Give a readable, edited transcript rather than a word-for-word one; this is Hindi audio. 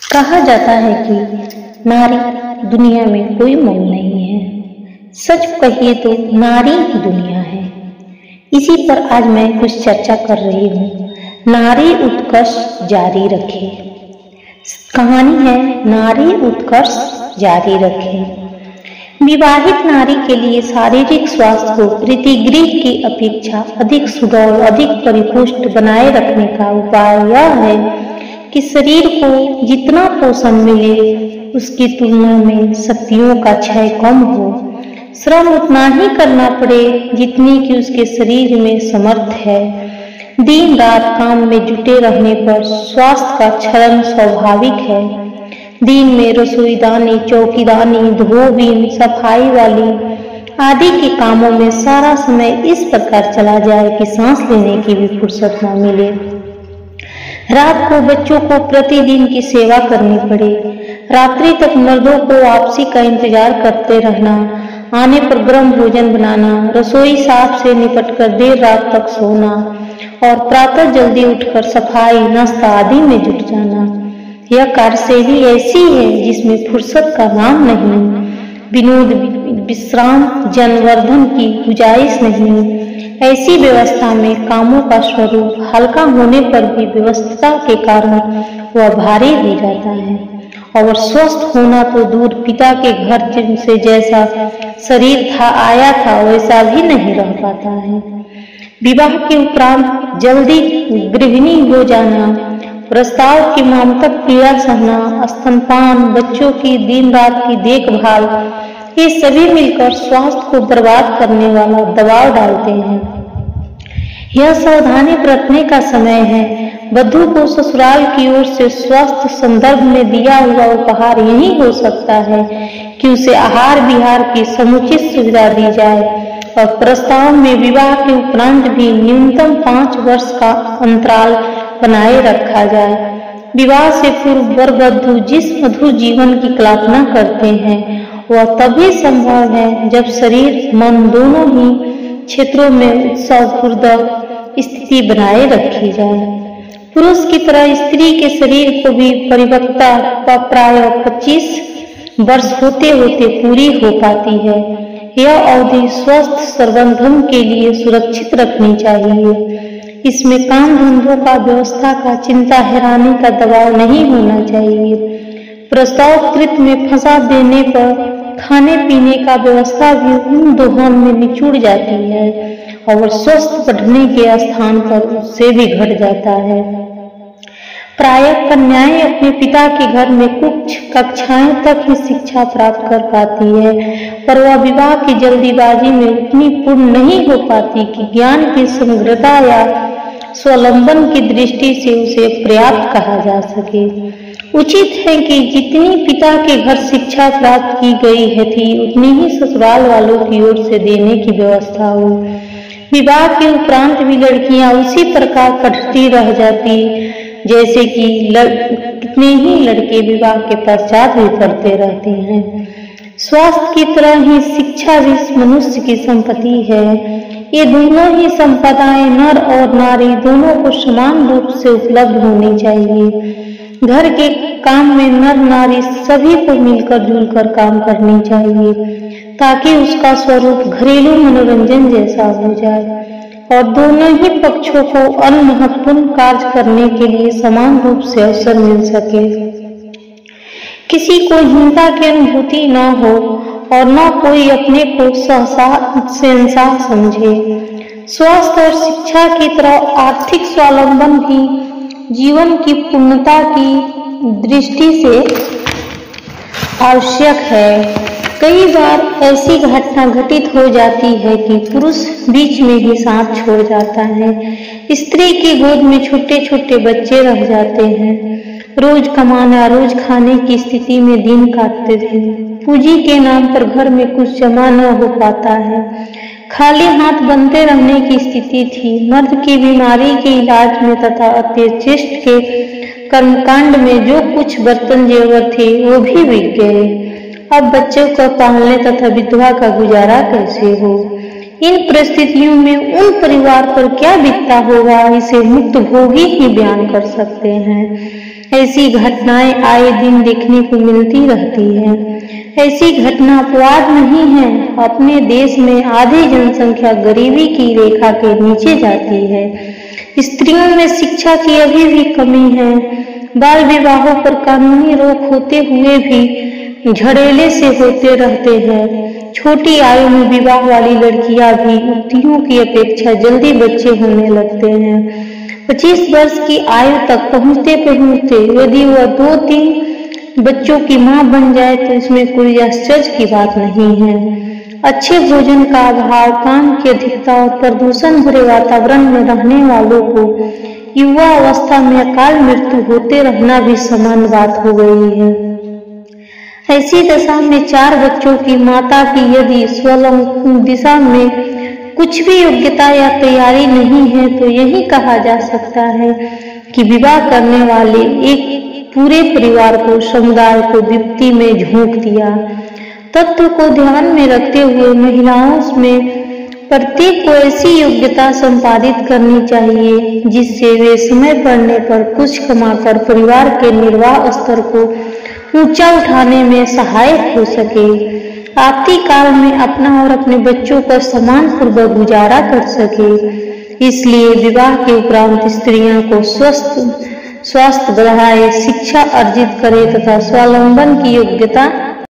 कहा जाता है कि नारी दुनिया में कोई मोल नहीं है। सच कहिए तो नारी ही दुनिया है। इसी पर आज मैं कुछ चर्चा कर रही हूँ। नारी उत्कर्ष जारी रखे। कहानी है नारी उत्कर्ष जारी रखे। विवाहित नारी के लिए शारीरिक स्वास्थ्य को प्रीतिगृह की अपेक्षा अधिक सुडौल, अधिक परिपुष्ट बनाए रखने का उपाय यह है कि शरीर को जितना पोषण मिले उसकी तुलना में शक्तियों का क्षय कम हो। श्रम उतना ही करना पड़े जितनी कि उसके शरीर में समर्थ है। दिन रात काम में जुटे रहने पर स्वास्थ्य का क्षरण स्वाभाविक है। दिन में रसोईदानी, चौकीदानी, धोबीन, सफाई वाली आदि के कामों में सारा समय इस प्रकार चला जाए कि सांस लेने की भी फुर्सत न मिले। रात को बच्चों को प्रतिदिन की सेवा करनी पड़े। रात्रि तक मर्दों को वापसी का इंतजार करते रहना, आने पर गर्म भोजन बनाना, रसोई साफ से निपटकर देर रात तक सोना और प्रातः जल्दी उठकर सफाई, नाश्ता आदि में जुट जाना। यह कार्यशैली ऐसी है जिसमें फुर्सत का नाम नहीं, विनोद, विश्राम, जनवर्धन की गुंजाइश नहीं। ऐसी व्यवस्था में कामों का स्वरूप हल्का होने पर भी व्यवस्था के कारण वह भारी हो जाता है और स्वस्थ होना तो दूर, पिता के घर से जैसा शरीर था आया था वैसा भी नहीं रह पाता है। विवाह के उपरांत जल्दी गृहिणी हो जाना, प्रस्ताव की मामतक पीड़ा सहना, स्तनपान, बच्चों की दिन रात की देखभाल, ये सभी मिलकर स्वास्थ्य को बर्बाद करने वाला दबाव डालते हैं। यह सावधानी बरतने का समय है। वधू को ससुराल की ओर से स्वास्थ्य संदर्भ में दिया हुआ उपहार यही हो सकता है कि उसे आहार विहार की समुचित सुविधा दी जाए और प्रस्ताव में विवाह के उपरांत भी न्यूनतम 5 वर्ष का अंतराल बनाए रखा जाए। विवाह से पूर्व वर वधू जिस मधुर जीवन की कल्पना करते हैं वह तभी संभव है जब शरीर मन दोनों ही क्षेत्रों में उत्साहपूर्ण स्थिति बनाए रखी जाए। पुरुष की तरह स्त्री के शरीर को भी परिपक्वता प्राय 25 वर्ष होते होते पूरी हो पाती है। यह अवधि स्वस्थ संवर्धन के लिए सुरक्षित रखनी चाहिए। इसमें काम धंधों का, व्यवस्था का, चिंता हैरानी का दबाव नहीं होना चाहिए। प्रस्ताव कृत में फंसा देने पर खाने पीने का व्यवस्था भी उन दोहन में निचुड़ जाती है और स्वस्थ पढ़ने के स्थान पर उससे भी घट जाता है। प्रायः कन्याएं अपने पिता के घर में कुछ कक्षाएं तक ही शिक्षा प्राप्त कर पाती है, पर वह विवाह की जल्दीबाजी में उतनी पूर्ण नहीं हो पाती कि ज्ञान की समग्रता या स्वावलंबन की दृष्टि से उसे पर्याप्त कहा जा सके। उचित है कि जितनी पिता के घर शिक्षा प्राप्त की गई है थी उतनी ही ससुराल वालों की ओर से देने की व्यवस्था हो। विवाह के उपरांत भी लड़कियां उसी प्रकार पढ़ती रह जाती जैसे कि कितने ही लड़के विवाह के पश्चात भी पढ़ते रहते हैं। स्वास्थ्य की तरह ही शिक्षा भी मनुष्य की संपत्ति है। ये दोनों ही संपदाएं नर और नारी दोनों को समान रूप से उपलब्ध होनी चाहिए। घर के काम में नर नारी सभी को मिलकर जुलकर काम करनी चाहिए ताकि उसका स्वरूप घरेलू मनोरंजन जैसा हो जाए और दोनों ही पक्षों को अन्य महत्वपूर्ण कार्य करने के लिए समान रूप से अवसर मिल सके। किसी को हीनता की अनुभूति न हो और न कोई अपने को शहंशाह समझे। स्वास्थ्य और शिक्षा की तरह आर्थिक स्वावलंबन भी जीवन की पूर्णता की दृष्टि से आवश्यक है। कई बार ऐसी घटना घटित हो जाती है कि पुरुष बीच में ही साथ छोड़ जाता है। स्त्री की गोद में छोटे छोटे बच्चे रह जाते हैं। रोज कमाना, रोज खाने की स्थिति में दिन काटते थे। पूंजी के नाम पर घर में कुछ जमा न हो पाता है। खाली हाथ बनते रहने की स्थिति थी। मर्द की बीमारी के इलाज में तथा अंत्येष्टि के कर्मकांड में जो कुछ बर्तन जेवर थे वो भी बिक गए। अब बच्चों को पालने तथा विधवा का गुजारा कैसे हो। इन परिस्थितियों में उन परिवार पर क्या बीतता होगा इसे मुक्त भोगी ही बयान कर सकते हैं। ऐसी घटनाएं आए दिन देखने को मिलती रहती है। ऐसी घटना अपवाद नहीं है। अपने देश में आधी जनसंख्या गरीबी की रेखा के नीचे जाती है। स्त्रियों में शिक्षा की अभी भी कमी है। बाल विवाहों पर कानूनी रोक होते हुए भी झड़ेले से होते रहते हैं। छोटी आयु में विवाह वाली लड़कियां भी युवतियों की अपेक्षा जल्दी बच्चे होने लगते हैं। 25 वर्ष की आयु तक पहुंचते पहुंचते यदि वह 2-3 बच्चों की मां बन जाए तो इसमें कोई आश्चर्य की बात नहीं है। अच्छे भोजन का अभाव, काम की अधिकता और प्रदूषण भरे वातावरण में रहने वालों को युवा अवस्था में अकाल मृत्यु होते रहना भी सामान्य बात हो गई है। ऐसी दशा में 4 बच्चों की माता की यदि स्वावलंबन दिशा में कुछ भी योग्यता या तैयारी नहीं है तो यही कहा जा सकता है कि विवाह करने वाले एक पूरे परिवार को, समुदाय को विपत्ति में झोंक दिया। तत्व को ध्यान में रखते हुए महिलाओं में प्रत्येक को ऐसी योग्यता संपादित करनी चाहिए जिससे वे समय पड़ने पर कुछ कमाकर परिवार के निर्वाह स्तर को ऊंचा उठाने में सहायक हो सके, आपती काल में अपना और अपने बच्चों का सम्मान पूर्वक गुजारा कर सके। इसलिए विवाह के उपरांत स्त्रियों को स्वास्थ्य बढ़ाए, शिक्षा अर्जित करे तथा स्वावलंबन की योग्यता